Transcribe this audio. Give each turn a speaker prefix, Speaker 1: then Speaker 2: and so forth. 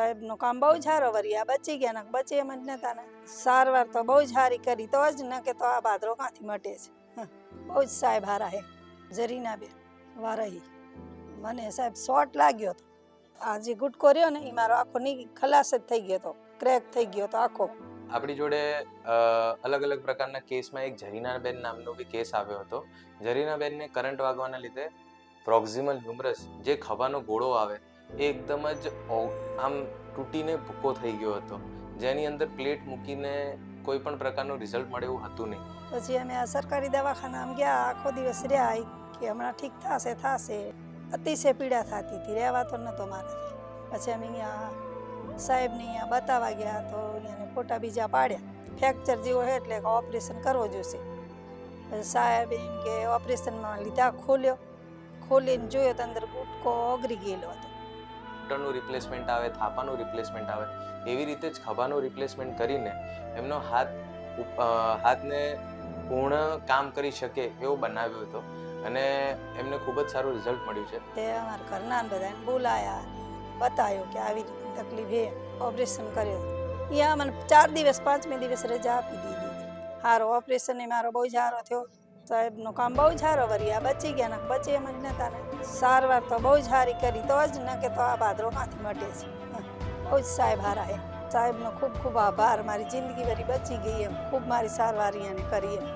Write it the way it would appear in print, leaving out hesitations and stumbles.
Speaker 1: સાહેબનું કામ બહુ જ સારું વળી આ બચી ગયા ને બચે એમ જ નતા ને સારવાર તો બહુ જ સારી કરી તો જ ન કે તો આ ભાદરો ક્યાંથી મટે છે બહુ જ સાહેબ હારા હે જરીના બેન વારહી મને સાહેબ શોર્ટ લાગ્યો હતો આ જે ગુટકો રહ્યો ને એ મારો આખો ખલાસ જ થઈ ગયો હતો ક્રેક થઈ ગયો હતો આખો
Speaker 2: આપણી જોડે અલગ અલગ પ્રકારના કેસમાં એક જરીનાબેન નામનો બી કેસ આવ્યો હતો જરીનાબેનને કરંટ વાગવાના લીધે પ્રોક્સિમલ હ્યુમરસ જે ખભાનો ગોળો આવે એ એકદમ જ આમ તૂટીને ભૂકો થઈ ગયો હતો જેની અંદર પ્લેટ મૂકીને કોઈ પણ પ્રકારનું રિઝલ્ટ મળે એવું હતું નહીં
Speaker 1: પછી અમે આ સરકારી દવાખાનામાં ગયા આખો દિવસ રહ્યા કે હમણાં ઠીક થશે અતિશય પીડા થતી હતી રહેવાતો નહોતો મારાથી પછી અમે અહીંયા સાહેબને અહીંયા બતાવવા ગયા તો અહીંયાને ફોટા બીજા પાડ્યા ફ્રેક્ચર જેવો છે એટલે ઓપરેશન કરવો જોઈશે પછી સાહેબ એમ કે ઓપરેશનમાં લીધા ખોલીને જોયો તો અંદર ગુટકો ઓગળી ગયેલો હતો
Speaker 2: ઘૂંટણનું રિપ્લેસમેન્ટ આવે થાપાનું રિપ્લેસમેન્ટ આવે એવી રીતે જ ખભાનું રિપ્લેસમેન્ટ કરીને એમનો હાથને પૂર્ણ કામ કરી શકે એવો બનાવ્યો હતો અને એમને ખૂબ જ સારું રિઝલ્ટ મળ્યું છે
Speaker 1: તે અમારા ઘરના બધાને બોલાયા બતાવ્યો કે આવી રીતની તકલીફ છે ઓપરેશન કર્યો અહીંયા મને 4 દિવસ 5મે દિવસ રજા આપી દીધી સારો ઓપરેશન મારો બહુ જ સારો થયો સાહેબનું કામ બહુ જ સારું વળી આ બચી ગયા ને બચે એમ જ નતા ને સારવાર તો બહુ જ સારી કરી તો જ ન કે તો આ ભાદરો ક્યાંથી મટે છે બહુ જ સાહેબ હારા હે સાહેબનો ખૂબ ખૂબ આભાર મારી જિંદગી વળી બચી ગઈ એમ ખૂબ મારી સારવાર અહીંયાને કરી એમ